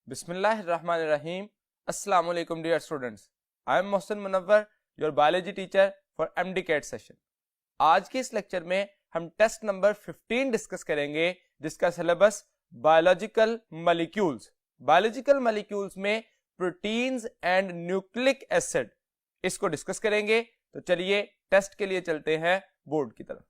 Bismillahirrahmanirrahim. Assalamu alaikum dear students. I am Mohsin Munawwar, your biology teacher for MD-CAT session. आज के इस lecture में हम test number 15 discuss करेंगे जिसका syllabus biological molecules. Biological molecules में प्रोटीन्स एंड न्यूक्लिक एसिड इसको discuss करेंगे। तो चलिए टेस्ट के लिए चलते हैं बोर्ड की तरफ।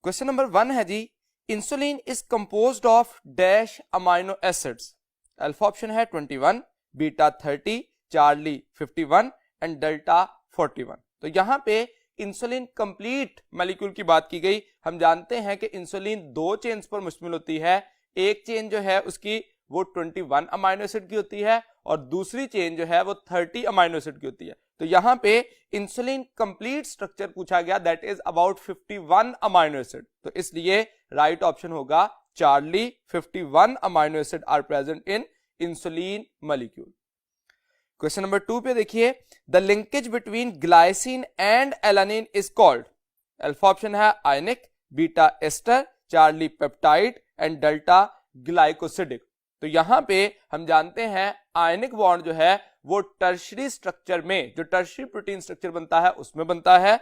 क्वेश्चन नंबर 1 है जी, insulin is composed of dash amino acids. Alpha option है 21, बीटा 30, चार्ली 51 एंड डेल्टा 41। तो यहां पे इंसुलिन कंप्लीट मॉलिक्यूल की बात की गई। हम जानते हैं कि इंसुलिन दो चेन्स पर मुश्तमिल होती है। एक चेन जो है उसकी वो 21 अमाइनो एसिड की होती है और दूसरी चेन जो है वो 30 अमाइनो एसिड की होती है। तो यहां पे इंसुलिन कंप्लीट स्ट्रक्चर पूछा गया, that is about 51 amino acid. तो इसलिए राइट ऑप्शन होगा Charlie. 51 amino acid are present in insulin molecule. Question number 2 पे देखिए, the linkage between glycine and alanine is called. Alpha option है ionic, beta ester, Charlie peptide and delta glycosidic. तो यहां पे हम जानते हैं आयनिक बॉन्ड जो है वो टर्शरी स्ट्रक्चर में, जो टर्शरी प्रोटीन स्ट्रक्चर बनता है उसमें बनता है।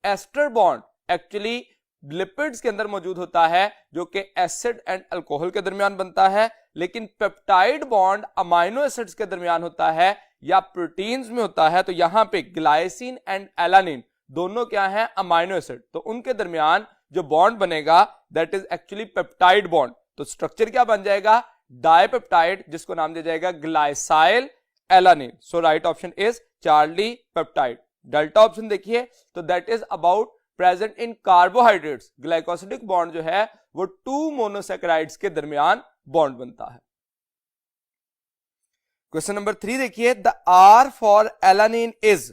एस्टर बॉन्ड एक्चुअली लिपिड्स के अंदर मौजूद होता है जो कि एसिड एंड अल्कोहल के दरमियान बनता है, लेकिन पेप्टाइड बॉन्ड अमाइनो एसिड्स के दरमियान होता है या प्रोटीन्स में होता है। तो यहां पे ग्लाइसिन एंड एलानिन दोनों क्या है, अमाइनो एसिड। तो उनके दरमियान जो बॉन्ड बनेगा that is actually peptide bond. तो स्ट्रक्चर क्या बन जाएगा, डाइपेप्टाइड, जिसको नाम दिया जाएगा glycyl alanine. So right option is Charlie peptide. Delta option देखिए, तो that is about present in carbohydrates. Glycosidic bond जो है वो 2 मोनोसैकेराइड्स के दरमियान बॉन्ड बनता है। क्वेश्चन नंबर 3 देखिए, the R for alanine is.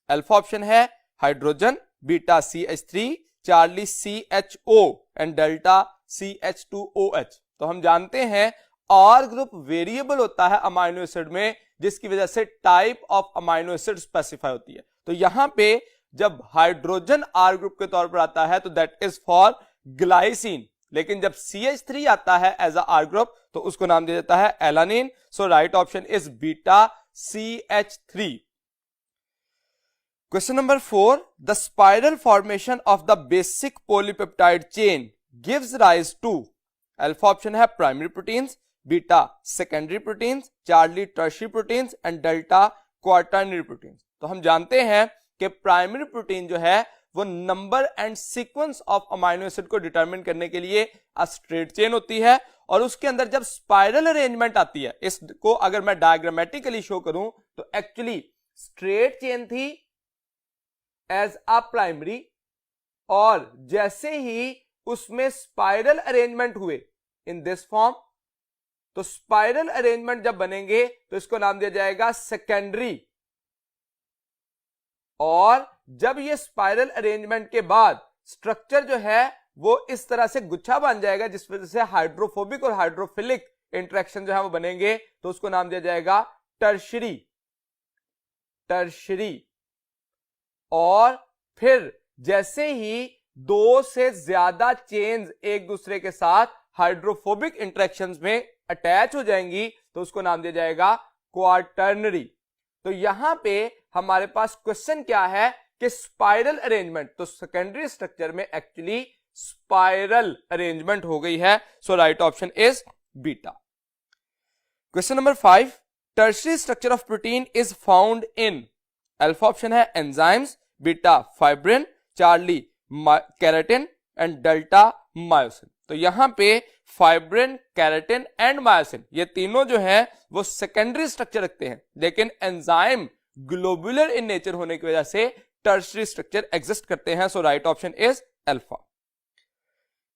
Alpha option है hydrogen, beta CH3, Charlie CHO and delta CH2OH। तो हम जानते हैं आर ग्रुप वेरिएबल होता है अमाइनो एसिड में, जिसकी वजह से type of amino acid specify होती है। तो यहां पे जब हाइड्रोजन आर ग्रुप के तौर पर आता है तो दैट इज फॉर ग्लाइसिन, लेकिन जब CH3 आता है एज अ आर ग्रुप तो उसको नाम दिया जाता है alanine. So right option is beta CH3। Question number 4, the spiral formation of the basic polypeptide chain gives rise to. Alpha option है primary proteins, beta secondary proteins, Charlie tertiary proteins and delta quaternary proteins. तो हम जानते हैं कि primary protein जो है वो number and sequence of amino acid को डिटरमिन करने के लिए स्ट्रेट चेन होती है, और उसके अंदर जब स्पाइरल अरेंजमेंट आती है, इसको अगर मैं डायग्रामेटिकली शो करूं तो एक्चुअली स्ट्रेट चेन थी एज अ प्राइमरी, और जैसे ही उसमें स्पाइरल अरेंजमेंट हुए इन दिस फॉर्म, तो स्पाइरल अरेंजमेंट जब बनेंगे तो इसको नाम दिया जाएगा सेकेंडरी। और जब ये स्पाइरल अरेंजमेंट के बाद स्ट्रक्चर जो है वो इस तरह से गुच्छा बन जाएगा, जिस वजह से हाइड्रोफोबिक और हाइड्रोफिलिक इंटरेक्शन जो है वो बनेंगे, तो उसको नाम दिया जाएगा टर्शरी। टर्शरी। और फिर जैसे ही 2 से ज्यादा चेन्स एक दूसरे के साथ हाइड्रोफोबिक इंटरेक्शंस में अटैच हो जाएंगी तो उसको नाम दिया जाएगा क्वार्टरनरी। तो यहां पे हमारे पास क्वेश्चन क्या है कि स्पाइरल अरेंजमेंट, तो सेकेंडरी स्ट्रक्चर में एक्चुअली स्पाइरल अरेंजमेंट हो गई है। So right option is beta. Question number 5, tertiary structure of protein is found in. Alpha option है enzymes, beta fibrin, Charlie keratin and delta myosin. तो यहां पे fibrin, keratin and myosin ये तीनों जो है वो सेकेंडरी स्ट्रक्चर रखते हैं, लेकिन एंजाइम ग्लोबुलर इन नेचर होने की वजह से टर्शरी स्ट्रक्चर एग्जिस्ट करते हैं। So right option is alpha.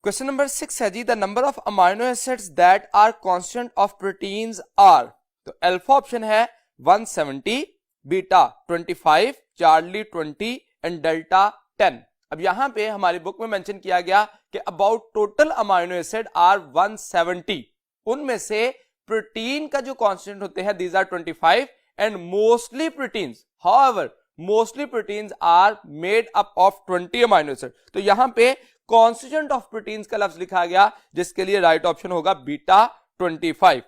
Question number 6 है जी, the number of amino acids that are constant of proteins are. तो अल्फा ऑप्शन है 170, बीटा 25, चार्ली 20 एंड डेल्टा 10। अब यहां पे हमारी बुक में मेंशन किया गया कि about total amino acid are 170, उनमें से प्रोटीन का जो कांस्टेंट होते हैं these are 25 and mostly proteins. However mostly proteins are made up of 20 amino acid. तो यहां पे कॉन्स्टिट्यूएंट ऑफ प्रोटीन्स का लफ्ज लिखा गया, जिसके लिए राइट ऑप्शन होगा beta 25।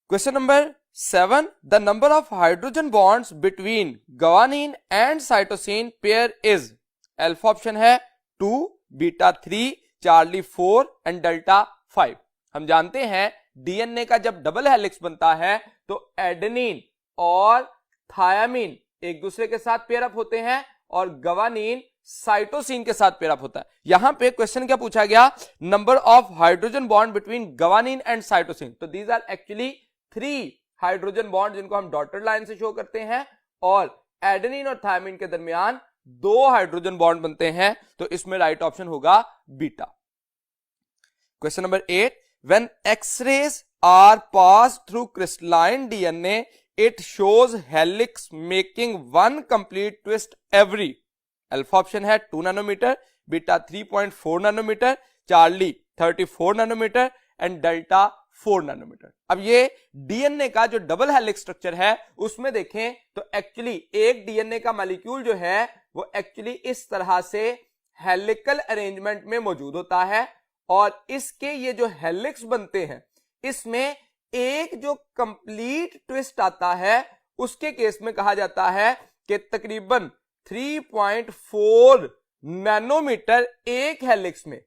Question number 7, the number of hydrogen bonds between guanine and cytosine pair is. Alpha option है 2, बीटा 3, चार्ली 4 एंड डेल्टा 5। हम जानते हैं डीएनए का जब डबल हेलिक्स बनता है तो एडेनिन और थायामीन एक दूसरे के साथ पेयर अप होते हैं और गवानीन साइटोसिन के साथ पेयर अप होता है। यहां पे क्वेश्चन क्या पूछा गया, number of hydrogen bond between guanine and cytosine. तो these are actually 3 hydrogen bond जिनको हम डॉटेड लाइन से शो करते हैं, और एडेनिन और थायामीन के दरमियान 2 हाइड्रोजन बॉन्ड बनते हैं। तो इसमें राइट ऑप्शन होगा beta. Question number 8, when X rays are pass through crystalline DNA it shows helix making one complete twist every। Alpha option है 2 nanometer, beta 3.4 nanometer, Charlie 34 nanometer and delta 4 nanometer. अब ये DNA का जो double helix structure है उसमें देखें तो actually एक डीएनए का मॉलिक्यूल जो है वो एक्चुअली इस तरह से हेलिकल अरेंजमेंट में मौजूद होता है, और इसके ये जो हेलिक्स बनते हैं इसमें एक जो कंप्लीट ट्विस्ट आता है उसके केस में कहा जाता है कि तकरीबन 3.4 नैनोमीटर एक हेलिक्स में,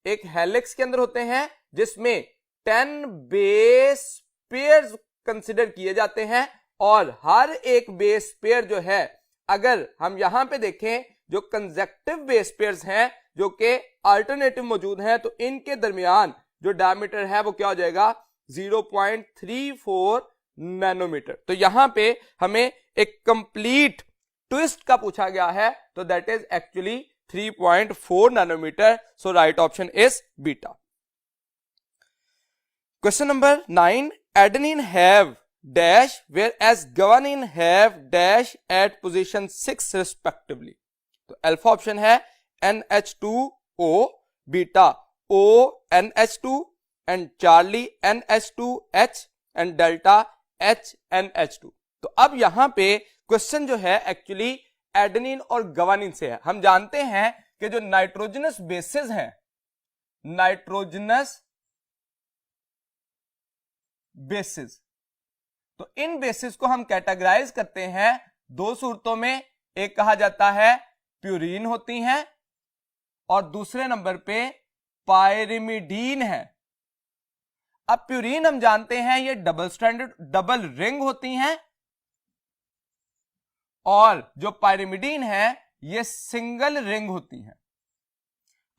एक हेलिक्स के अंदर होते हैं जिसमें 10 बेस पेयर्स कंसिडर किए जाते हैं, और हर एक बेस पेयर जो है, अगर हम यहां पे देखें जो कंसेक्टिव बेस पेयर्स हैं जो कि अल्टरनेटिव मौजूद हैं, तो इनके दरमियान जो डायमीटर है वो क्या हो जाएगा 0.34 नैनोमीटर। तो यहां पे हमें एक कंप्लीट ट्विस्ट का पूछा गया है, तो that is actually 3.4 nanometer. So right option is beta. Question number 9, adenine have dash whereas guanine have dash at position 6 respectively. तो अल्फा ऑप्शन है NH2O, beta ONH2 and Charlie NH2H and delta HNH2। तो अब यहां पे question जो है actually adenine और guanine से है। हम जानते हैं कि जो नाइट्रोजनस बेसिस हैं, नाइट्रोजनस बेसिस, तो इन बेसिस को हम कैटेगराइज करते हैं 2 सूरतों में। एक कहा जाता है प्यूरीन होती हैं और दूसरे नंबर पे पायरिमिडीन है। अब प्यूरीन हम जानते हैं ये डबल स्ट्रैंडेड डबल रिंग होती हैं, और जो पायरिमिडीन है ये सिंगल रिंग होती हैं।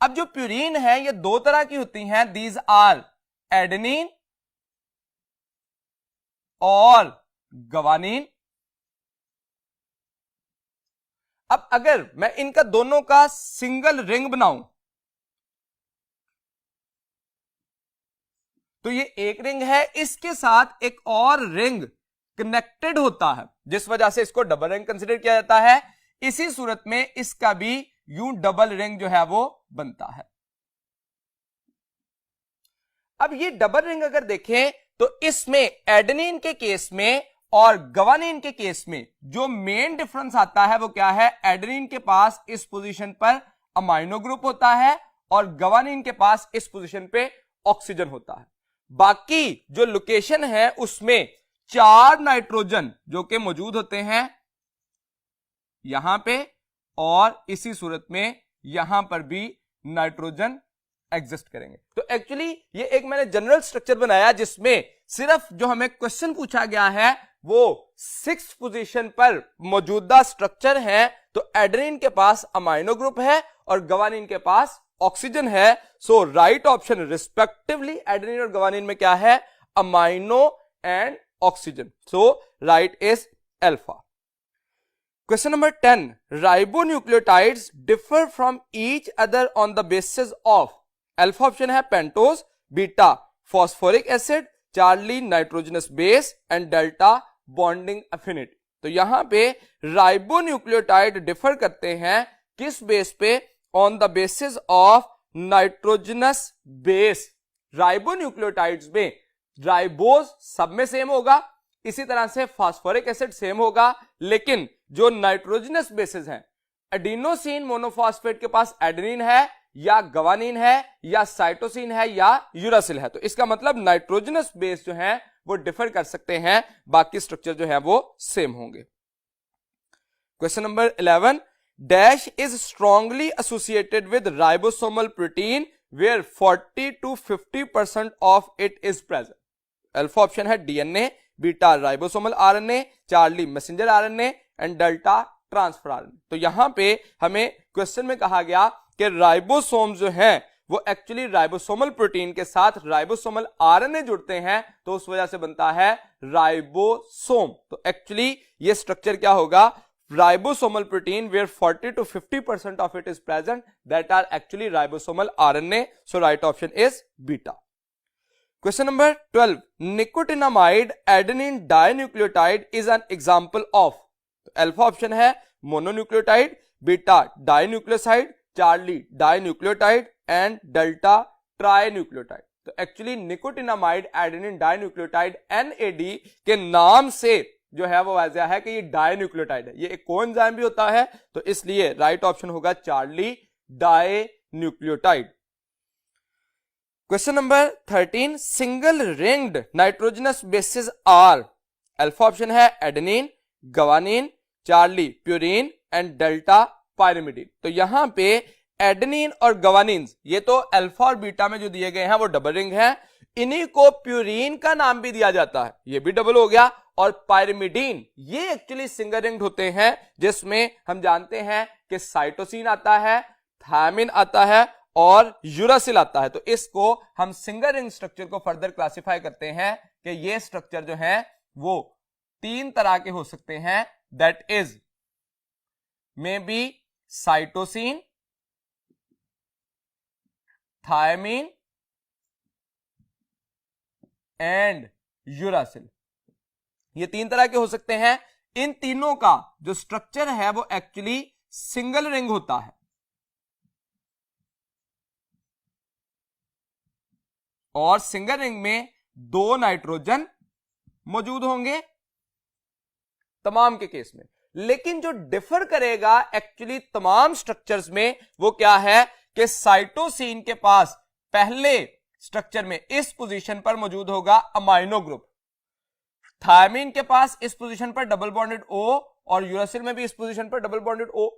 अब जो प्यूरीन है ये 2 तरह की होती हैं, दीज आर एडेनिन और गवानीन। अब अगर मैं इनका दोनों का सिंगल रिंग बनाऊं तो ये एक रिंग है, इसके साथ एक और रिंग कनेक्टेड होता है, जिस वजह से इसको डबल रिंग कंसीडर किया जाता है। इसी सूरत में इसका भी यूं डबल रिंग जो है वो बनता है। अब ये डबल रिंग अगर देखें तो इसमें एडेनिन के केस में और गवानीन के केस में जो मेन डिफरेंस आता है वो क्या है, एडेनिन के पास इस पोजीशन पर अमाइनो ग्रुप होता है और गवानीन के पास इस पोजीशन पे ऑक्सीजन होता है। बाकी जो लोकेशन है उसमें 4 नाइट्रोजन जो कि मौजूद होते हैं यहां पे, और इसी सूरत में यहां पर भी नाइट्रोजन एग्जिस्ट करेंगे। तो एक्चुअली ये एक मैंने जनरल स्ट्रक्चर बनाया जिसमें सिर्फ जो हमें क्वेश्चन पूछा गया है वो 6th पोजीशन पर मौजूदा स्ट्रक्चर है। तो एडेनिन के पास अमाइनो ग्रुप है और गवानीन के पास ऑक्सीजन है। So right option respectively adenine और गवानीन में क्या है, amino and oxygen. So right is alpha. Question number 10, ribonucleotides differ from each other on the basis of. Alpha option है pentose, beta phosphoric acid, Charlie nitrogenous base and delta bonding affinity. तो यहां पे ribonucleotide differ करते हैं किस base पे, on the basis of nitrogenous base. Ribonucleotides में ribose सब में सेम होगा, इसी तरह से फास्फोरिक एसिड सेम होगा, लेकिन जो नाइट्रोजनस बेसिस हैं, एडिनोसिन मोनोफॉस्फेट के पास एडेनिन है या गवानीन है या साइटोसिन है या यूरासिल है, तो इसका मतलब नाइट्रोजनस बेस जो है वो डिफर कर सकते हैं, बाकी स्ट्रक्चर जो है वो सेम होंगे। Question number 11, dash is strongly associated with ribosomal protein where 40 to 50% of it is present. Alpha option है DNA, beta ribosomal RNA, Charlie messenger RNA and delta transfer RNA. तो यहां पे हमें क्वेश्चन में कहा गया कि राइबोसोम जो है वो एक्चुअली राइबोसोमल प्रोटीन के साथ राइबोसोमल आरएनए जुड़ते हैं, तो उस वजह से बनता है राइबोसोम। तो एक्चुअली ये स्ट्रक्चर क्या होगा, ribosomal protein where 40 to 50% of it is present, that are actually ribosomal RNA. So right option is beta. Question number 12, nicotinamide adenine dinucleotide is an example of। Alpha option है mononucleotide, beta dinucleoside, Charlie dinucleotide and delta trinucleotide. तो actually nicotinamide adenine dinucleotide NAD के नाम से जो है वो वजह है कि ये डाइन्यूक्लियोटाइड है, ये एक कोएंजाइम भी होता है, तो इसलिए राइट ऑप्शन होगा Charlie dinucleotide. Question number 13, single ringed nitrogenous bases are. Alpha option है adenine, guanine, Charlie purine and delta pyrimidine. तो यहां पे एडेनिन और गवानीन ये तो अल्फा और बीटा में जो दिए गए हैं वो डबल रिंग है, इन्हीं को प्यूरिन का नाम भी दिया जाता है, ये भी डबल हो गया, और पायरिमिडीन ये एक्चुअली सिंगल रिंग्ड होते हैं, जिसमें हम जानते हैं कि साइटोसिन आता है, थायमिन आता है और यूरासिल आता है। तो इसको हम सिंगल रिंग स्ट्रक्चर को फर्दर क्लासिफाई करते हैं कि ये स्ट्रक्चर जो है वो 3 तरह के हो सकते हैं, that is may be cytosine, thymine and uracil. ये 3 तरह के हो सकते हैं, इन तीनों का जो स्ट्रक्चर है वो एक्चुअली सिंगल रिंग होता है, और सिंगल रिंग में 2 नाइट्रोजन मौजूद होंगे तमाम के केस में। लेकिन जो डिफर करेगा एक्चुअली तमाम स्ट्रक्चर्स में वो क्या है कि साइटोसिन के पास पहले स्ट्रक्चर में इस पोजीशन पर मौजूद होगा अमाइनो ग्रुप, थायमिन के पास इस पोजीशन पर डबल बॉन्डेड O और यूरासिल में भी इस पोजीशन पर डबल बॉन्डेड O।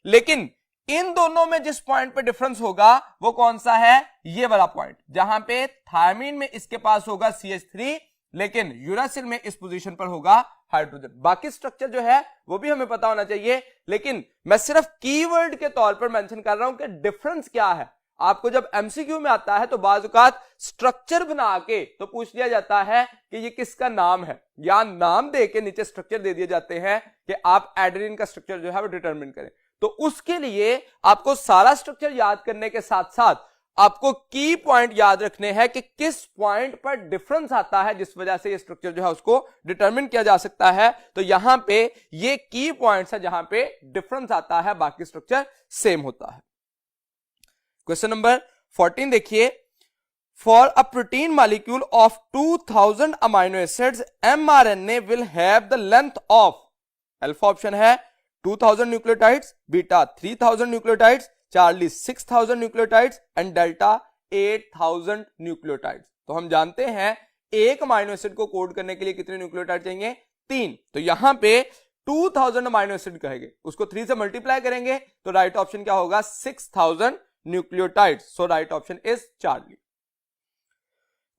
लेकिन इन दोनों में जिस पॉइंट पे डिफरेंस होगा वो कौन सा है, ये वाला पॉइंट, जहां पे थायमिन में इसके पास होगा CH3, लेकिन यूरासिल में इस पोजीशन पर होगा हाइड्रोजन। बाकी स्ट्रक्चर जो है वो भी हमें पता होना चाहिए, लेकिन मैं सिर्फ कीवर्ड के तौर पर मेंशन कर रहा हूं कि डिफरेंस क्या है। आपको जब MCQ में आता है तो बाजुकात स्ट्रक्चर बना के तो पूछ लिया जाता है कि ये किसका नाम है, या नाम दे के नीचे स्ट्रक्चर दे दिए जाते हैं कि आप एडेनिन का स्ट्रक्चर जो है वो डिटरमिन करें। तो उसके लिए आपको सारा स्ट्रक्चर याद करने के साथ साथ आपको की पॉइंट याद रखने हैं कि किस पॉइंट पर डिफरेंस आता है, जिस वजह से ये स्ट्रक्चर जो है उसको डिटरमिन किया जा सकता है। तो यहां पे ये की पॉइंट्स है जहां पे डिफरेंस आता है, बाकी स्ट्रक्चर सेम होता है। क्वेश्चन नंबर 14 देखिए, for a protein molecule of 2000 amino acids mRNA will have the length of. Alpha option है 2000 nucleotides, beta 3000 nucleotides, Charlie 6000 nucleotides and delta 8000 nucleotides. तो हम जानते हैं एक अमाइनो एसिड को कोड करने के लिए कितने न्यूक्लियोटाइड चाहिए, 3। तो यहां पे 2000 अमाइनो एसिड कहेंगे, उसको 3 से मल्टीप्लाई करेंगे तो राइट ऑप्शन क्या होगा, 6000 nucleotides. So right option is Charlie.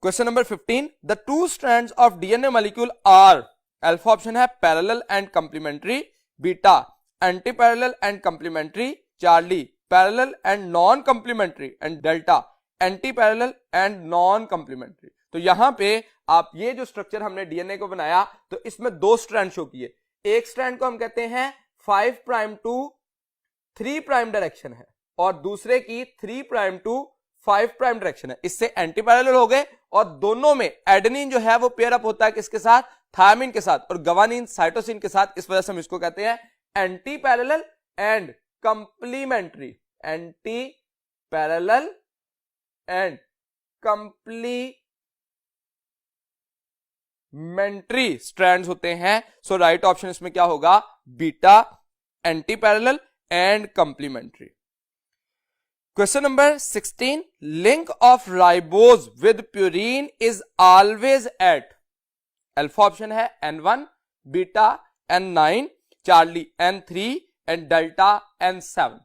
Question number 15, the 2 strands of DNA molecule are. Alpha option है parallel and complementary, beta anti parallel and complementary, Charlie parallel and non complementary and delta anti parallel and non complementary. तो यहां पे आप ये जो structure हमने DNA को बनाया तो इसमें 2 स्ट्रैंड शो किए, एक स्ट्रैंड को हम कहते हैं 5 प्राइम टू 3 प्राइम डायरेक्शन है और दूसरे की 3 प्राइम टू 5 प्राइम डायरेक्शन है, इससे एंटी पैरेलल हो गए, और दोनों में एडेनिन जो है वो पेयर अप होता है किसके साथ, थायमिन के साथ, और गवानीन साइटोसिन के साथ, इस वजह से हम इसको कहते हैं anti parallel and complementary, anti parallel and complementary complementary strands होते हैं। सो राइट ऑप्शन इसमें क्या होगा, beta, anti parallel and complementary. Question number 16, link of ribose with purine is always at, alpha option है N1, beta N9, Charlie N3 and delta N7।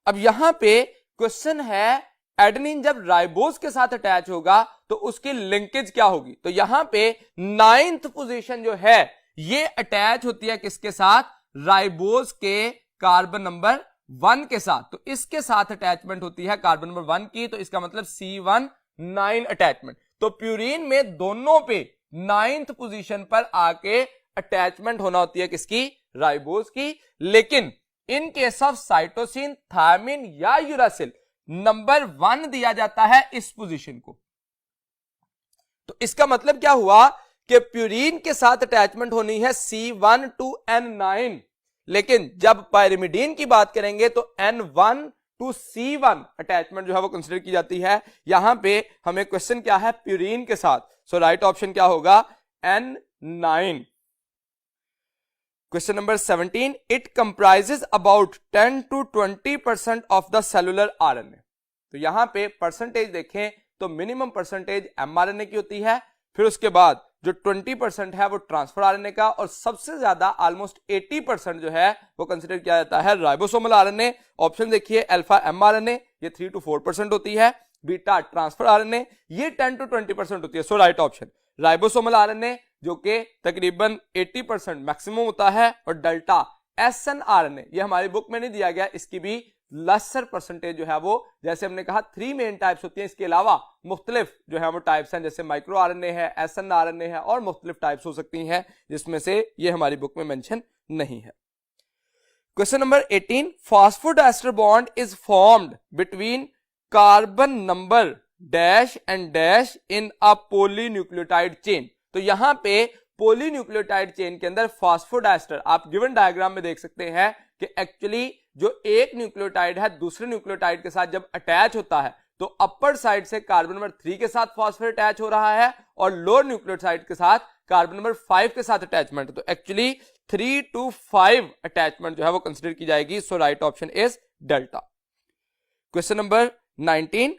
अब यहां पे question है एडेनिन जब राइबोज के साथ अटैच होगा तो उसकी लिंकेज क्या होगी। तो यहां पे 9th पोजीशन जो है ये अटैच होती है किसके साथ, राइबोज के कार्बन नंबर 1 के साथ। तो इसके साथ अटैचमेंट होती है कार्बन नंबर 1 की, तो इसका मतलब C19 अटैचमेंट। तो प्यूरीन में दोनों पे 9th पोजीशन पर आके अटैचमेंट होना होती है किसकी, राइबोज की। लेकिन in case of cytosine, thymine या यूरासिल नंबर 1 दिया जाता है इस पोजीशन को। तो इसका मतलब क्या हुआ कि प्यूरीन के साथ अटैचमेंट होनी है C1 to N9, लेकिन जब पायरिमिडीन की बात करेंगे तो N1 to C1 अटैचमेंट जो है वो कंसीडर की जाती है। यहां पे हमें क्वेश्चन क्या है, प्यूरीन के साथ। सो राइट ऑप्शन क्या होगा, N9। Question number 17, it comprises about 10 to 20% of the cellular RNA. तो यहां पे परसेंटेज देखें तो मिनिमम परसेंटेज mRNA की होती है, फिर उसके बाद जो 20% है वो ट्रांसफर आरएनए का, और सबसे ज्यादा ऑलमोस्ट 80% जो है वो कंसीडर किया जाता है राइबोसोमल आरएनए। ऑप्शन देखिए, अल्फा mRNA ये 3 to 4% होती है, बीटा ट्रांसफर आरएनए ये 10 to 20% होती है। So right option ribosomal RNA जो कि तकरीबन 80% मैक्सिमम होता है, और डेल्टा SNRNA ये हमारी बुक में नहीं दिया गया, इसकी भी लेसर परसेंटेज जो है वो, जैसे हमने कहा 3 मेन टाइप्स होती हैं, इसके अलावा मुख्तलिफ जो है वो टाइप्स हैं, जैसे माइक्रो आरएनए है, SNRNA है, और मुख्तलिफ टाइप्स हो सकती हैं जिसमें से ये हमारी बुक में मेंशन नहीं है। Question number 18, phosphodiester bond is formed between carbon number dash and dash in a polynucleotide chain. तो यहां पे पॉलीन्यूक्लियोटाइड चेन के अंदर फॉस्फोडाइस्टर आप गिवन डायग्राम में देख सकते हैं कि एक्चुअली जो एक न्यूक्लियोटाइड है दूसरे न्यूक्लियोटाइड के साथ जब अटैच होता है तो अपर साइड से कार्बन नंबर 3 के साथ फॉस्फेट अटैच हो रहा है, और लोअर न्यूक्लियोटाइड के साथ कार्बन नंबर 5 के साथ अटैचमेंट। तो एक्चुअली 3 to 5 अटैचमेंट जो है वो कंसीडर की जाएगी। So right option is delta. Question number 19,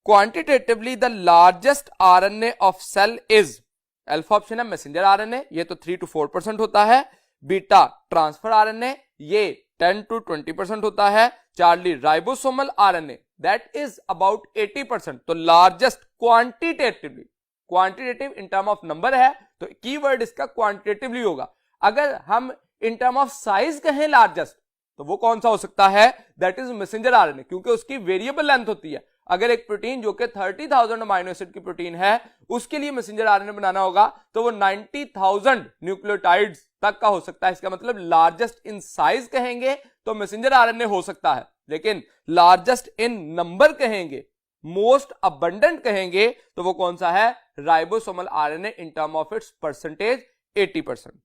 quantitatively the largest RNA of cell is, alpha option है मैसेंजर आरएनए ये तो 3 to 4% होता है, बीटा ट्रांसफर आरएनए ये 10 to 20% होता है, Charlie ribosomal RNA that is about 80%। तो largest quantitatively, quantitative in term of number है तो कीवर्ड इसका क्वांटिटेटिवली होगा। अगर हम इन टर्म ऑफ साइज कहें लार्जेस्ट तो वो कौन सा हो सकता है, दैट इज मैसेंजर आरएनए, क्योंकि उसकी वेरिएबल लेंथ होती है। अगर एक प्रोटीन जो कि 30,000 अमाइनो एसिड की प्रोटीन है उसके लिए मैसेंजर आरएनए बनाना होगा तो वो 90,000 न्यूक्लियोटाइड्स तक का हो सकता है। इसका मतलब लार्जेस्ट इन साइज कहेंगे तो मैसेंजर आरएनए हो सकता है, लेकिन लार्जेस्ट इन नंबर कहेंगे, मोस्ट अबंडेंट कहेंगे तो वो कौन सा है, ribosomal RNA in term of its percentage 80%।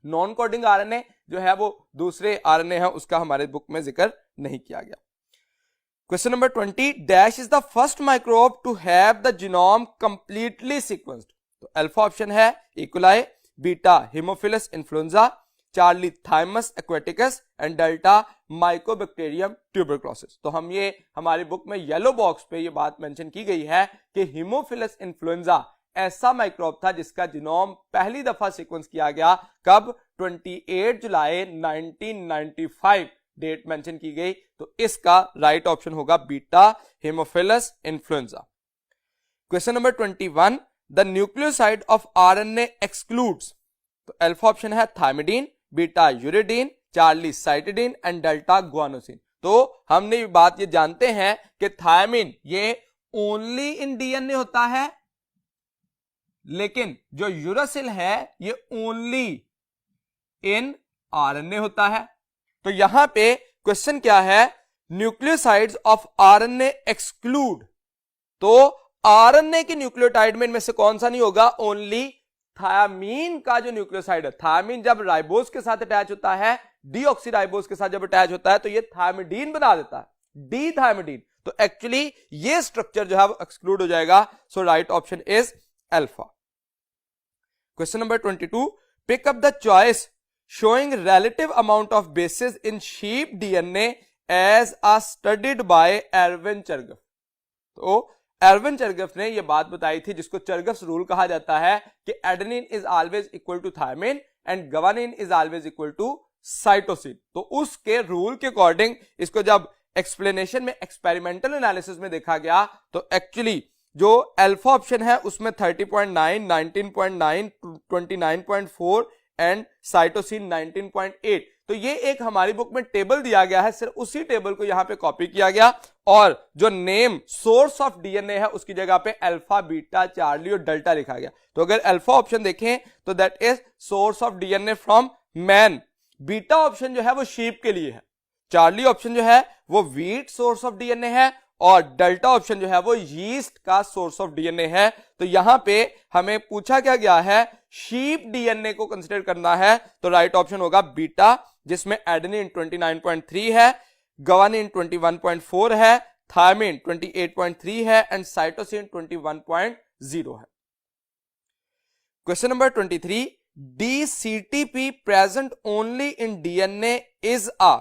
Non coding RNA जो है वो दूसरे आरएनए है, उसका हमारे बुक में जिक्र नहीं किया गया। Question number 20, dash is the first microbe to have the genome completely sequenced. तो अल्फा ऑप्शन है E coli, beta haemophilus influenzae, Charlie thermus aquaticus and delta mycobacterium tuberculosis. तो हम ये हमारी बुक में येलो बॉक्स पे ये बात मेंशन की गई है कि हेमोफिलस इन्फ्लुएंजा ऐसा माइक्रोब था जिसका जीनोम पहली दफा सीक्वेंस किया गया, कब, 28 जुलाई 1995 डेट मेंशन की गई। तो इसका राइट ऑप्शन होगा beta haemophilus influenza. Question number 21, the nucleoside of RNA excludes. तो अल्फा ऑप्शन है thymidine, beta uridine, charlie cytidine and delta guanosine. तो हमने ये बात ये जानते हैं कि थायमिन ये ओनली इन डीएनए होता है, लेकिन जो यूरासिल है ये ओनली इन आरएनए होता है। तो यहां पे क्वेश्चन क्या है, न्यूक्लियोसाइड्स ऑफ आरएनए एक्सक्लूड। तो आरएनए के न्यूक्लियोटाइड में इनमें से कौन सा नहीं होगा, ओनली थायमीन का जो न्यूक्लियोसाइड है। थायमीन जब राइबोज के साथ अटैच होता है, डीऑक्सीराइबोज के साथ जब अटैच होता है तो ये थायमिडीन बना देता है, डी थायमिडीन। तो एक्चुअली ये स्ट्रक्चर जो है वो एक्सक्लूड हो जाएगा। So right option is alpha. Question number 22, pick up the choice showing relative amount of bases in sheep DNA as a studied by Erwin Chargaff. तो एरविन चरगफ ने यह बात बताई थी जिसको चरगफ्स रूल कहा जाता है कि adenine is always equal to thymine and guanine is always equal to cytosine. तो उसके रूल के अकॉर्डिंग इसको जब एक्सप्लेनेशन में एक्सपेरिमेंटल एनालिसिस में देखा गया तो एक्चुअली जो अल्फा ऑप्शन है उसमें 30.9, 19.9, 29.4 एंड साइटोसिन 19.8। तो ये एक हमारी बुक में टेबल दिया गया है, सिर्फ उसी टेबल को यहां पे कॉपी किया गया और जो नेम सोर्स ऑफ डीएनए है उसकी जगह पे अल्फा, बीटा, चार्ली और डेल्टा लिखा गया। तो अगर अल्फा ऑप्शन देखें तो that is source of DNA from man, beta option जो है वो शीप के लिए है, चार्ली ऑप्शन जो है वो व्हीट सोर्स ऑफ डीएनए है और डेल्टा ऑप्शन जो है वो यीस्ट का सोर्स ऑफ डीएनए है। तो यहां पे हमें पूछा क्या गया है, शीप डीएनए को कंसीडर करना है तो राइट ऑप्शन होगा बीटा, जिसमें एडेनिन 29.3 है, ग्वानिन 21.4 है, थायमिन 28.3 है एंड साइटोसिन 21.0 है। Question number 23, DCTP present only in DNA is a,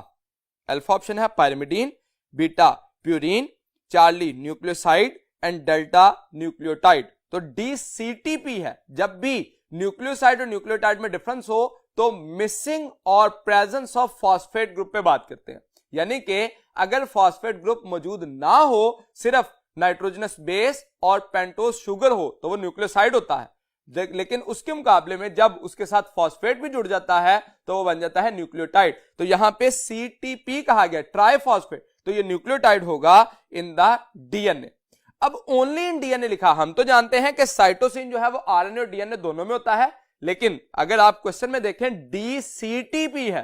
alpha option है pyrimidine, beta purine, charlie nucleoside and delta nucleotide. तो DCTP है, जब भी न्यूक्लियोसाइड और न्यूक्लियोटाइड में डिफरेंस हो तो मिसिंग और प्रेजेंस ऑफ फॉस्फेट ग्रुप पे बात करते हैं, यानी कि अगर फॉस्फेट ग्रुप मौजूद ना हो, सिर्फ नाइट्रोजनस बेस और पेंटोज शुगर हो तो वो न्यूक्लियोसाइड होता है, लेकिन उसके मुकाबले में जब उसके साथ फॉस्फेट भी जुड़ जाता है तो वो बन जाता है न्यूक्लियोटाइड। तो यहां पे CTP कहा गया, ट्राइफॉस्फेट, तो ये न्यूक्लियोटाइड होगा इन द डीएनए। अब ओनली इन डीएनए लिखा, हम तो जानते हैं कि साइटोसिन जो है वो आरएनए और डीएनए दोनों में होता है, लेकिन अगर आप क्वेश्चन में देखें DCTP है,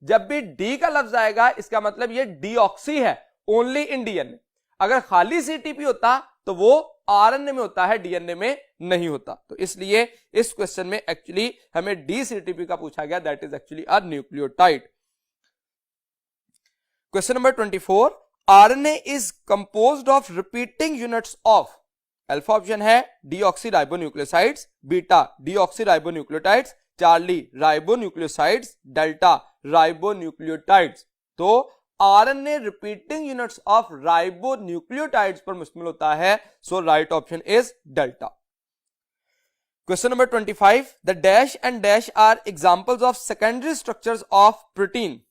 जब भी डी का लफ्ज आएगा इसका मतलब ये डीऑक्सी है, ओनली इन डीएनए। अगर खाली CTP होता तो वो आरएनए में होता है, डीएनए में नहीं होता। तो इसलिए इस क्वेश्चन में एक्चुअली हमें DCTP का पूछा गया, that is actually a nucleotide. Question number 24, RNA is composed of repeating units of, alpha option है deoxyribonucleosides, beta deoxyribonucleotides, charlie ribonucleosides, delta ribonucleotides. तो RNA repeating units of ribonucleotides पर मुश्तमिल होता है, so right option is delta. Question number 25, the dash and dash are examples of secondary structures of protein,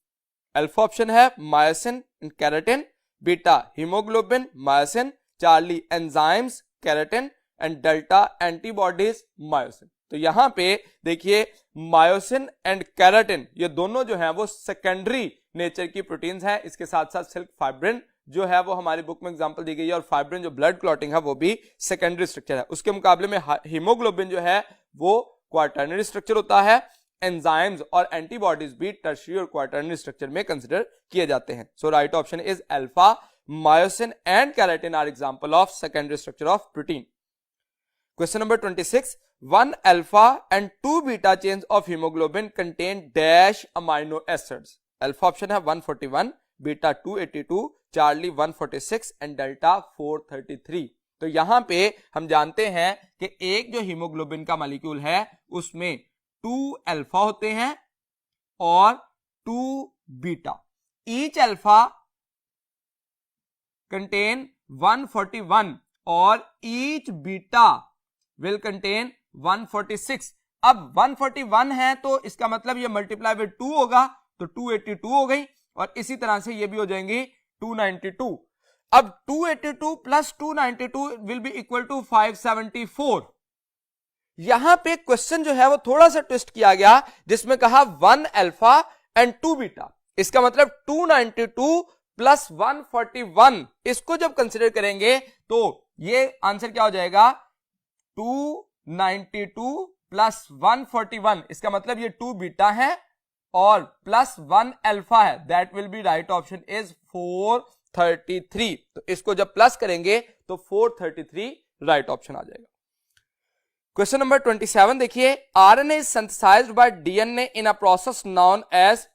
alpha option है myosin and keratin, beta haemoglobin, myosin, charlie enzymes, keratin and delta antibodies, myosin. तो यहां पे देखिए myosin and keratin ये दोनों जो हैं वो सेकेंडरी नेचर की प्रोटीन्स हैं, इसके साथ साथ सिल्क फाइब्रिन जो है वो हमारी बुक में एग्जांपल दी गई है और फाइब्रिन जो ब्लड क्लॉटिंग है वो भी सेकेंडरी स्ट्रक्चर है। उसके मुकाबले में हीमोग्लोबिन जो है वो क्वार्टरनरी स्ट्रक्चर होता है, एंजाइम्स और एंटीबॉडीज भी टर्शियरी और क्वार्टरनरी स्ट्रक्चर में कंसीडर किए जाते हैं। So right option is alpha, myosin and keratin are example of secondary structure of protein. Question number 26, 1 alpha and 2 beta chains of haemoglobin contain dash amino acids, alpha option है 141, beta 282, Charlie 146 and delta 433। तो यहां पे हम जानते हैं कि एक जो हीमोग्लोबिन का मॉलिक्यूल है उसमें 2 अल्फा होते हैं और 2 बीटा, ईच अल्फा कंटेन 141 और ईच बीटा विल कंटेन 146। अब 141 है तो इसका मतलब ये मल्टीप्लाई विद 2 होगा तो 282 हो गई और इसी तरह से ये भी हो जाएंगी 292। अब 282 plus 292 will be equal to 574। यहां पे क्वेश्चन जो है वो थोड़ा सा ट्विस्ट किया गया जिसमें कहा 1 अल्फा एंड 2 बीटा, इसका मतलब 292 प्लस 141, इसको जब कंसिडर करेंगे तो ये आंसर क्या हो जाएगा 292 प्लस 141, इसका मतलब ये 2 बीटा है और प्लस 1 अल्फा है, that will B right option is 433। तो इसको जब प्लस करेंगे तो 433 राइट ऑप्शन आ जाएगा। क्वेश्चन नंबर 27 देखिए, RNA is synthesised by DNA in a process known as,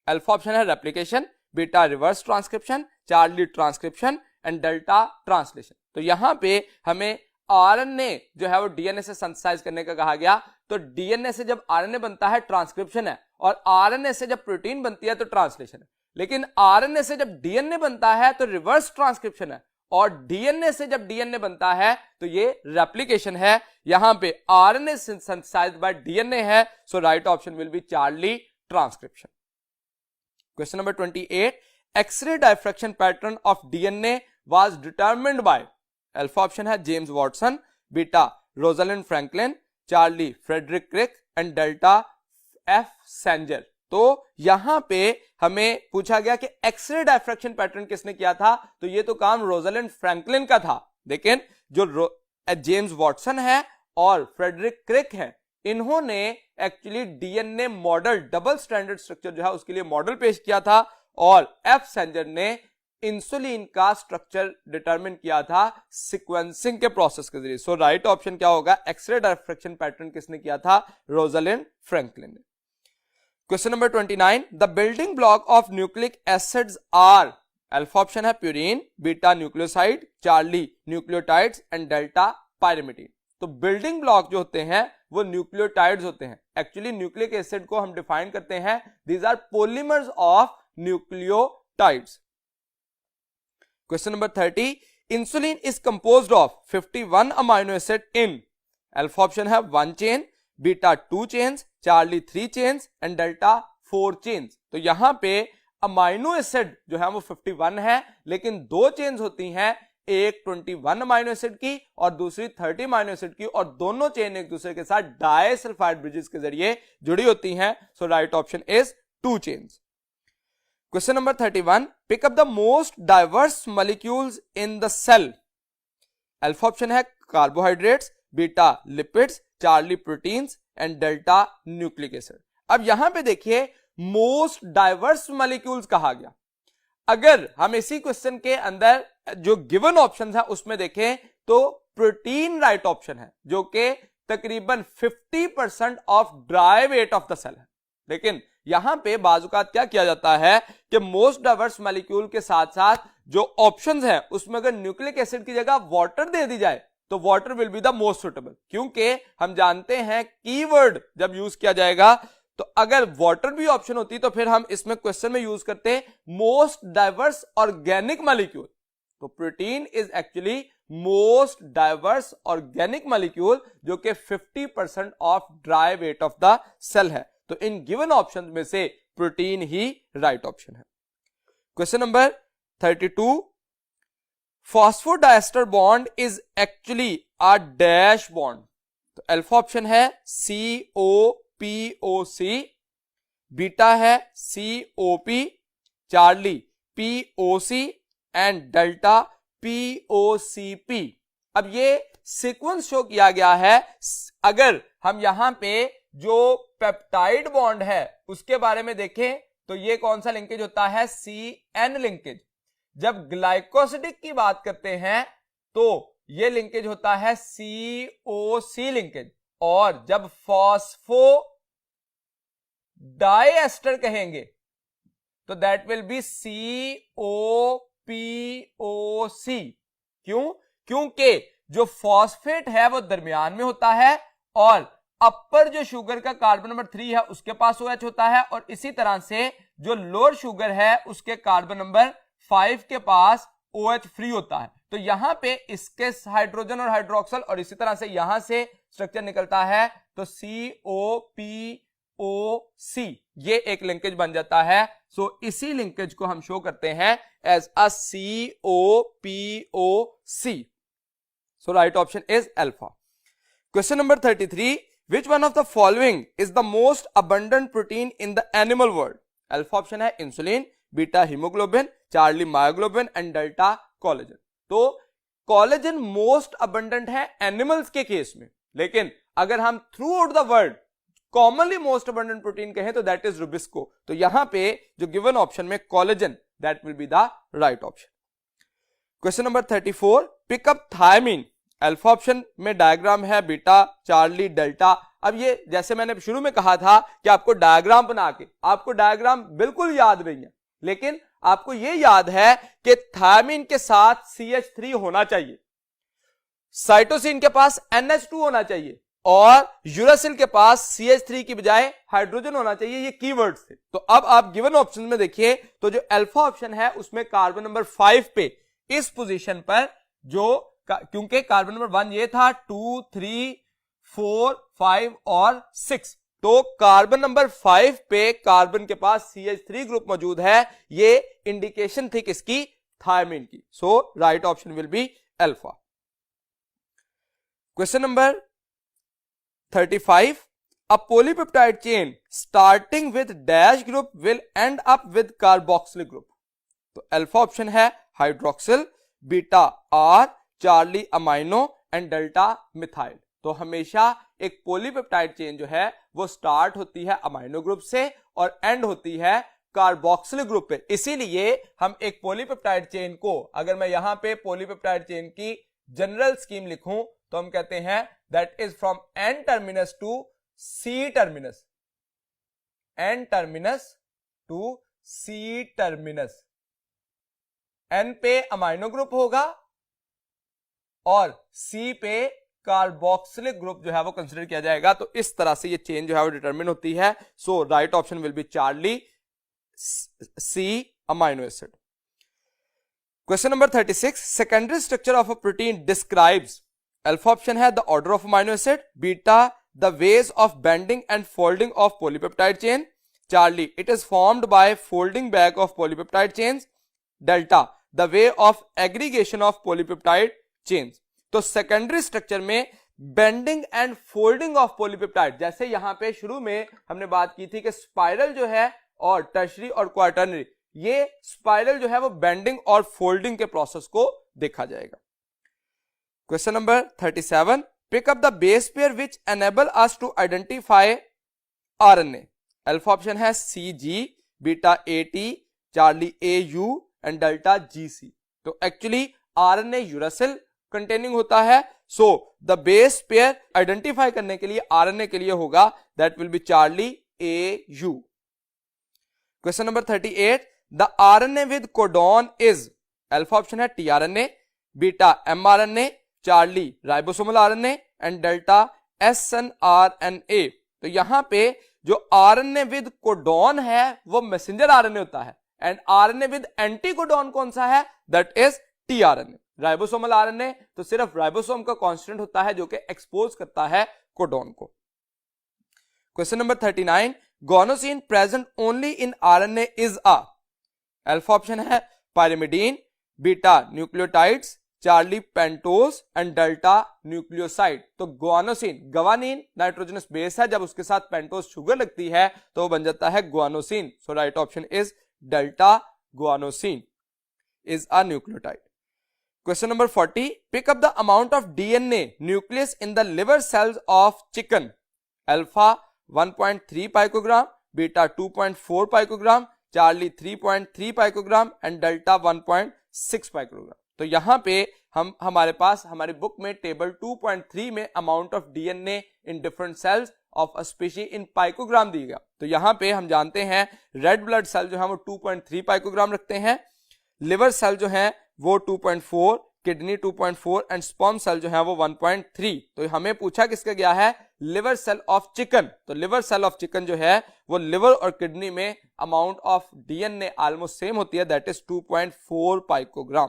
alpha option है replication, beta reverse transcription, charlie transcription and delta translation. तो यहां पे हमें आरएनए जो है वो डीएनए से सिंथेसाइज करने का कहा गया। तो डीएनए से जब आरएनए बनता है ट्रांसक्रिप्शन है, और आरएनए से जब प्रोटीन बनती है तो ट्रांसलेशन है। लेकिन आरएनए से जब डीएनए बनता है तो रिवर्स ट्रांसक्रिप्शन है, और डीएनए से जब डीएनए बनता है तो ये रेप्लिकेशन है। यहां पे आरएनए सिंथेसाइज्ड बाय डीएनए है, so right option will be charlie transcription. Question number 28, X ray diffraction pattern of DNA was determined by, alpha option है James Watson, beta Rosalind Franklin, charlie Frederick Crick and delta F Sanger. तो यहां पे हमें पूछा गया कि x ray diffraction pattern किसने किया था, तो ये तो काम रोजालिंड फ्रैंकलिन का था। लेकिन जो जेम्स वॉटसन है और फ्रेडरिक क्रिक है, इन्होंने actually DNA model, double stranded structure जो है उसके लिए मॉडल पेश किया था, और एफ सेंजर ने इंसुलिन का स्ट्रक्चर डिटरमिन किया था सीक्वेंसिंग के प्रोसेस के जरिए। सो राइट ऑप्शन क्या होगा, एक्सरे डायफ्रैक्शन पैटर्न किसने किया था, रोजालिंड फ्रैंकलिन ने। Question number 29, the building block of nucleic acids are, alpha option है purine, beta nucleoside, charlie nucleotides and delta pyrimidine. तो बिल्डिंग ब्लॉक जो होते हैं वो न्यूक्लियोटाइड्स होते हैं। एक्चुअली न्यूक्लिक एसिड को हम डिफाइन करते हैं, these are polymers of nucleotides. Question number 30, insulin is composed of 51 amino acid in, alpha option है 1 chain, beta 2 chains, Charlie 3 chains and delta 4 chains. तो यहां पे अमाइनो एसिड जो है वो 51 है, लेकिन 2 चेन्स होती हैं, एक 21 अमाइनो एसिड की और दूसरी 30 अमाइनो एसिड की, और दोनों चेन एक दूसरे के साथ डाइसल्फाइड ब्रिजेस के जरिए जुड़ी होती हैं। So right option is 2 chains. Question number 31, pick up the most diverse molecules in the cell, alpha option है carbohydrates, beta lipids, charlie proteins and delta nucleic acid. अब यहां पे देखिए मोस्ट डाइवर्स मॉलिक्यूल्स कहा गया। अगर हम इसी क्वेश्चन के अंदर जो गिवन ऑप्शन है उसमें देखें तो प्रोटीन राइट ऑप्शन है, जो कि तकरीबन 50% of dry weight of the cell है। लेकिन यहां पे बाजुकात क्या किया जाता है कि मोस्ट डाइवर्स मॉलिक्यूल के साथ साथ जो ऑप्शंस हैं उसमें अगर न्यूक्लिक एसिड की जगह वाटर दे दी जाए तो water will be the most suitable, क्योंकि हम जानते हैं कीवर्ड जब यूज किया जाएगा तो अगर वाटर भी ऑप्शन होती तो फिर हम इसमें क्वेश्चन में यूज करते मोस्ट डाइवर्स ऑर्गेनिक मॉलिक्यूल। तो protein is actually most diverse organic molecule जो कि 50% of dry weight of the cell है। तो इन गिवन ऑप्शन में से प्रोटीन ही राइट ऑप्शन है। Question number 32, phosphodiester bond is actually a dash bond. तो अल्फा ऑप्शन है COPOC, बीटा है COP, Charlie POC and delta POCP। अब ये सीक्वेंस शो किया गया है। अगर हम यहां पे जो पेप्टाइड बॉन्ड है उसके बारे में देखें तो ये कौन सा लिंकेज होता है, CN लिंकेज। जब ग्लाइकोसिडिक की बात करते हैं तो ये लिंकेज होता है COC लिंकेज, और जब फॉस्फो डाइएस्टर कहेंगे तो दैट विल बी COPOC। क्यों? क्योंकि जो फॉस्फेट है वो दरमियान में होता है और अपर जो शुगर का कार्बन नंबर 3 है उसके पास OH होता है, और इसी तरह से जो लोअर शुगर है उसके कार्बन नंबर 5 के पास OH फ्री होता है। तो यहां पे इसके हाइड्रोजन और हाइड्रोक्सल, और इसी तरह से यहां से स्ट्रक्चर निकलता है तो COPOC, ये एक लिंकेज बन जाता है। सो इसी लिंकेज को हम शो करते हैं as a COPOC। So right option is alpha. Question number 33, which one of the following is the most abundant protein in the animal world? Alpha option है insulin, beta haemoglobin, charlie myoglobin and delta collagen. तो collagen most abundant है animals के case में, लेकिन अगर हम throughout the world commonly most abundant protein कहें तो दैट इज रुबिस्को। तो यहां पे जो गिवन ऑप्शन में collagen, that will be the right option. Question number 34, pick up thymine. Alpha option में डायग्राम है बीटा, चार्ली, डेल्टा। अब ये जैसे मैंने शुरू में कहा था कि आपको डायग्राम बना के, आपको डायग्राम बिल्कुल याद नहीं है, लेकिन आपको ये याद है कि थायमीन के साथ CH3 होना चाहिए। साइटोसिन के पास NH2 होना चाहिए और यूरासिल के पास CH3 की बजाय हाइड्रोजन होना चाहिए। ये कीवर्ड्स थे। तो अब आप गिवन ऑप्शन में देखिए तो जो अल्फा ऑप्शन है उसमें कार्बन नंबर 5 पे इस पोजीशन पर जो क्योंकि कार्बन नंबर 1 ये था 2 3 4 5 और 6 तो कार्बन नंबर 5 पे कार्बन के पास CH3 ग्रुप मौजूद है। ये इंडिकेशन थी किसकी? थायमीन की। So right option will be alpha. Question number 35 a polypeptide chain starting with dash group will end up with carboxylic group। तो अल्फा ऑप्शन है hydroxyl, beta R, Charlie amino and delta methyl. तो हमेशा एक polypeptide chain जो है वो start होती है अमाइनो ग्रुप से और एंड होती है कार्बोक्सिलिक ग्रुप पे। इसीलिए हम एक पॉलीपेप्टाइड चेन को, अगर मैं यहां पे पॉलीपेप्टाइड चेन की जनरल स्कीम लिखूं तो हम कहते हैं that is from N terminus to C terminus, N terminus to C terminus. N पे अमाइनो ग्रुप होगा और सी पे कार्बोक्सिलिक ग्रुप जो है वो कंसीडर किया जाएगा। तो इस तरह से ये चेन जो है वो डिटरमिन होती है। So right option will be charlie C amino acid. Question number 36 secondary structure of a protein describes. Alpha option है the order of amino acid, beta the ways of bending and folding of polypeptide chain, charlie it is formed by folding back of polypeptide chains, delta the way of aggregation of polypeptide chains. तो secondary structure में bending and folding of polypeptide, जैसे यहां पे शुरू में हमने बात की थी कि स्पाइरल जो है और टर्शरी और क्वार्टरनरी, ये स्पाइरल जो है वो बेंडिंग और फोल्डिंग के प्रोसेस को देखा जाएगा। Question number 37 pick up the base pair which enable us to identify RNA. Alpha option है CG, beta AT, Charlie AU and delta GC। तो एक्चुअली आरएनए यूरासिल कंटेनिंग होता है। So the base pair identify करने के लिए RNA के लिए होगा that will be Charlie AU। Question number 38 the RNA with codon is. Alpha option है tRNA, beta mRNA, Charlie ribosomal RNA and delta snRNA। तो यहां पे जो आरएनए विद कोडॉन है वो मैसेंजर आरएनए होता है and RNA with anti codon कौन सा है? That is tRNA। Ribosomal RNA तो सिर्फ राइबोसोम का कांस्टेंट होता है जो कि एक्सपोज करता है कोडॉन को। Question number 39 guanosine present only in RNA is a. Alpha option है pyrimidine, beta nucleotides, charlie pentose and delta nucleoside. तो ग्वानोसिन, गवानीन नाइट्रोजनस बेस है, जब उसके साथ पेंटोज शुगर लगती है तो वो बन जाता है guanosine. So right option is delta guanosine is a nucleotide. Question number 40 pick up the amount of DNA nucleus in the liver cells of chicken. Alpha 1.3 picogram, beta 2.4 picogram, charlie 3.3 picogram and delta 1.6 picogram. तो यहां पे हमारे पास हमारी book में table 2.3 में amount of DNA in different cells of a species in picogram दी गया। तो यहां पे हम जानते हैं रेड ब्लड सेल जो है वो 2.3 पाइकोग्राम रखते हैं, लिवर सेल जो है वो 2.4, किडनी 2.4 एंड स्पर्म सेल जो है वो 1.3। तो हमें पूछा किसका गया है? Liver cell of chicken. तो लिवर सेल ऑफ चिकन जो है वो लिवर और किडनी में amount of DNA almost same होती है, that is 2.4 picogram.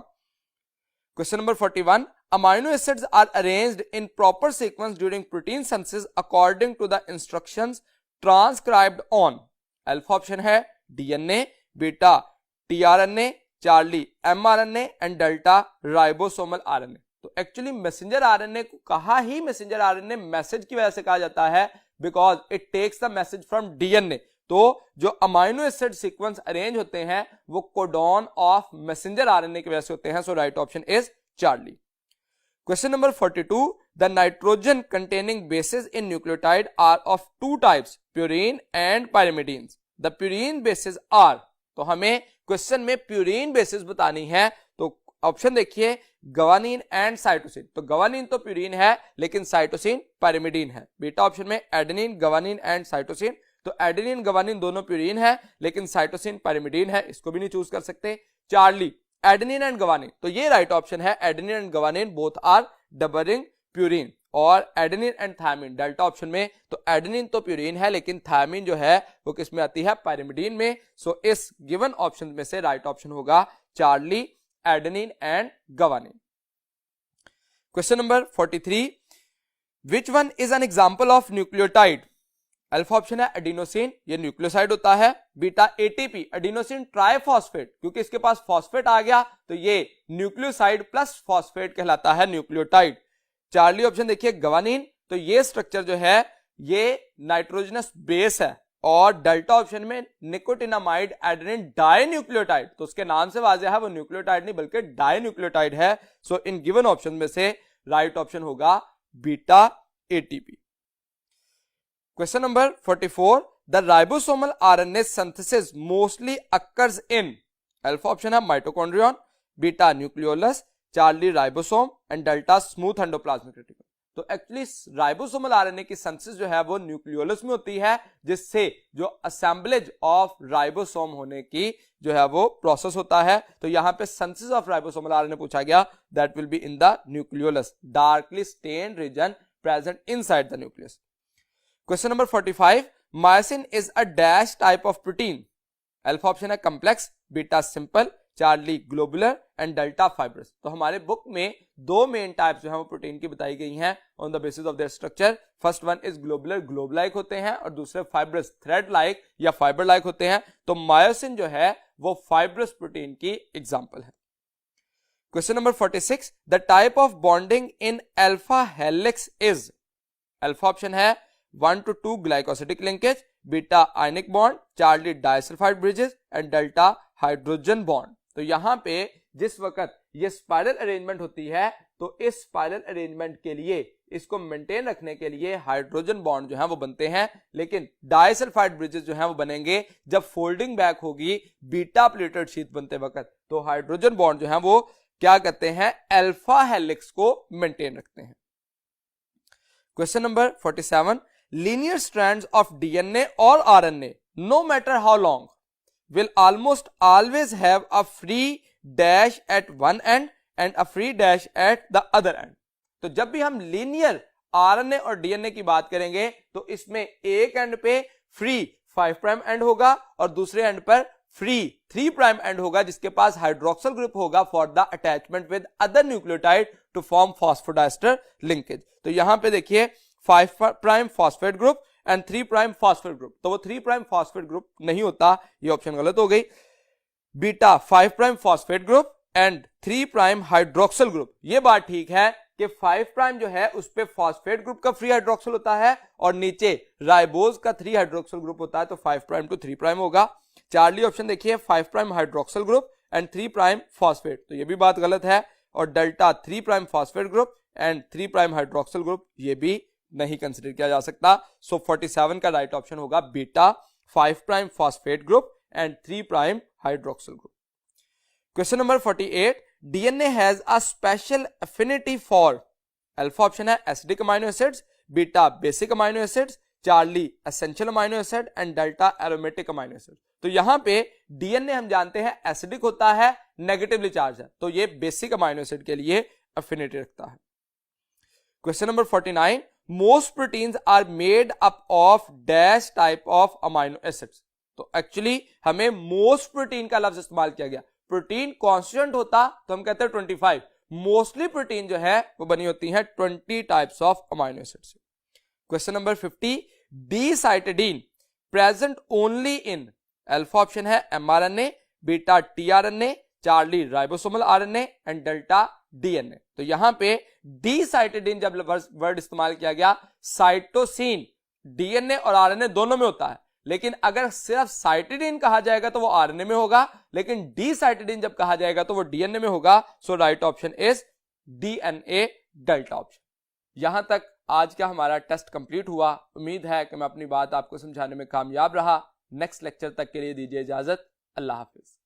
Question number 41 amino acids are arranged in proper sequence during protein synthesis according to the instructions transcribed on. Alpha option है DNA, beta tRNA, Charlie mRNA and delta ribosomal RNA. तो actually messenger RNA को कहा ही messenger RNA message की वजह से कहा जाता है because it takes the message from DNA. तो जो अमाइनो एसिड सीक्वेंस अरेंज होते हैं वो कोडॉन ऑफ मैसेंजर आरएनए की वजह से होते हैं। So right option is Charlie. Question number 42 the nitrogen containing bases in nucleotide are of two types, purine and pyrimidines. The purine bases are. तो हमें क्वेश्चन में प्यूरीन बेसिस बतानी है तो ऑप्शन देखिए गवानीन एंड साइटोसिन। तो guanine तो purine है लेकिन साइटोसिन पायरिमिडीन है। बीटा ऑप्शन में एडेनिन, गवानीन एंड साइटोसिन। तो एडेनिन गवानीन दोनों प्यूरीन है लेकिन साइटोसिन पायरिमिडीन है, इसको भी नहीं चूज कर सकते। चार्ली एडेनिन एंड गवानिन, तो ये राइट ऑप्शन है, adenine and guanine both are double ring purine, और adenine and thymine delta option में, तो एडेनिन तो प्यूरिन है लेकिन थायमिन जो है वो किस में आती है, पायरिमिडीन में। सो इस गिवन ऑप्शन में से राइट ऑप्शन होगा charlie, adenine and guanine. Question number 43, which one is an example of nucleotide? Alpha option है एडिनोसिन, ये न्यूक्लियोसाइड होता है। बीटा एटीपी, एडिनोसिन ट्राइफॉस्फेट, क्योंकि इसके पास फॉस्फेट आ गया तो ये न्यूक्लियोसाइड प्लस फॉस्फेट कहलाता है न्यूक्लियोटाइड। चार्ली ऑप्शन देखिए गवानिन, तो ये स्ट्रक्चर जो है ये नाइट्रोजनस बेस है, और डेल्टा ऑप्शन में निकोटिनामाइड एडेनिन डाइन्यूक्लियोटाइड, तो उसके नाम से वाज़ेह है वो न्यूक्लियोटाइड नहीं बल्कि डाइन्यूक्लियोटाइड है। सो इन गिवन ऑप्शन में से राइट ऑप्शन होगा beta ATP. Question number 44, the ribosomal RNA synthesis mostly occurs in, alpha option है mitochondrion, beta nucleolus, charlie ribosome and delta smooth endoplasmic reticulum. तो एक्चुअली राइबोसोमल आरएनए की synthesis जो है वो nucleolus में होती है, जिससे जो असेंबलेज ऑफ राइबोसोम होने की जो है वो प्रोसेस होता है। तो यहां पे सिंथेसिस ऑफ राइबोसोमल आरएनए पूछा गया, that will be in the nucleolus, darkly stained region present inside the nucleus. Question number 45, myosin is a dash type of protein, alpha option है complex, beta simple, charlie globular and delta fibrous. तो हमारे book में दो main types जो है वो protein की बताई गई हैं on the basis of their structure. First one is globular, globe like होते हैं, और दूसरे फाइब्रस, थ्रेड लाइक या फाइबर लाइक होते हैं। तो मायोसिन जो है वो फाइब्रस प्रोटीन की एग्जांपल है। Question number 46, the type of bonding in alpha helix is, alpha option है 1 to 2 glycosidic linkage, beta ionic bond, Charlie disulphide bridges and delta hydrogen bond. तो यहां पे जिस वक्त ये स्पाइरल अरेंजमेंट होती है तो इस स्पाइरल अरेंजमेंट के लिए, इसको मेंटेन रखने के लिए हाइड्रोजन बॉन्ड जो है वो बनते हैं, लेकिन डाइसल्फाइड ब्रिजेस जो है वो बनेंगे जब फोल्डिंग बैक होगी बीटा प्लेटेड शीट बनते वक्त। तो हाइड्रोजन बॉन्ड जो है वो क्या करते हैं, अल्फा हेलिक्स को मेंटेन रखते हैं। Question number 47, linear strands of DNA or RNA, no matter how long, will almost always have a free dash at one end and a free dash at the other end। तो जब भी हम linear RNA और DNA की बात करेंगे तो इसमें एक एंड पे फ्री 5 प्राइम एंड होगा और दूसरे एंड पर फ्री 3 प्राइम एंड होगा, जिसके पास हाइड्रोक्सिल ग्रुप होगा for the attachment with other nucleotide to form phosphodiester linkage. तो यहां पे देखिए 5 prime phosphate group and 3 prime phosphate group, तो वो 3 प्राइम फॉस्फेट ग्रुप नहीं होता, ये ऑप्शन गलत हो गई। Beta 5 prime phosphate group and 3 prime hydroxyl group, ये बात ठीक है कि 5 प्राइम जो है उस पे फॉस्फेट ग्रुप का फ्री हाइड्रोक्सिल होता है और नीचे राइबोज का 3 हाइड्रोक्सिल ग्रुप होता है, तो 5 प्राइम टू 3 प्राइम होगा। चार्ली ऑप्शन देखिए 5 prime hydroxyl group and 3 prime phosphate, तो ये भी बात गलत है। और delta 3 prime phosphate group and 3 prime hydroxyl group, ये भी नहीं कंसीडर किया जा सकता। सो 47 का राइट ऑप्शन होगा beta 5 prime phosphate group and 3 prime hydroxyl group. Question number 48, DNA has a special affinity for, alpha option है acidic amino acids, beta basic amino acids, charlie essential amino acid and delta aromatic amino acid. तो यहां पे DNA हम जानते हैं acidic होता है, negatively charge है, तो ये बेसिक अमाइनो एसिड के लिए एफिनिटी रखता है। Question number 49, most proteins are made up of dash type of amino acids। तो एक्चुअली हमें मोस्ट प्रोटीन का लफ्ज इस्तेमाल किया गया, प्रोटीन कांस्टेंट होता तो हम कहते हैं 25, मोस्टली प्रोटीन जो है वो बनी होती है 20 टाइप्स ऑफ अमाइनो एसिड से। Question number 50, deoxycytidine present only in, alpha option है mRNA, beta tRNA, charlie ribosomal RNA and delta DNA. तो यहां पे डीसाइटिडीन जब वर्ड इस्तेमाल किया गया, साइटोसिन डीएनए और आरएनए दोनों में होता है, लेकिन अगर सिर्फ साइटिडीन कहा जाएगा तो वो आरएनए में होगा, लेकिन डीसाइटिडीन जब कहा जाएगा तो वो डीएनए में होगा। So right option is DNA delta option. यहां तक आज का हमारा टेस्ट कंप्लीट हुआ। उम्मीद है कि मैं अपनी बात आपको समझाने में कामयाब रहा। नेक्स्ट लेक्चर तक के लिए दीजिए इजाजत। अल्लाह हाफिज।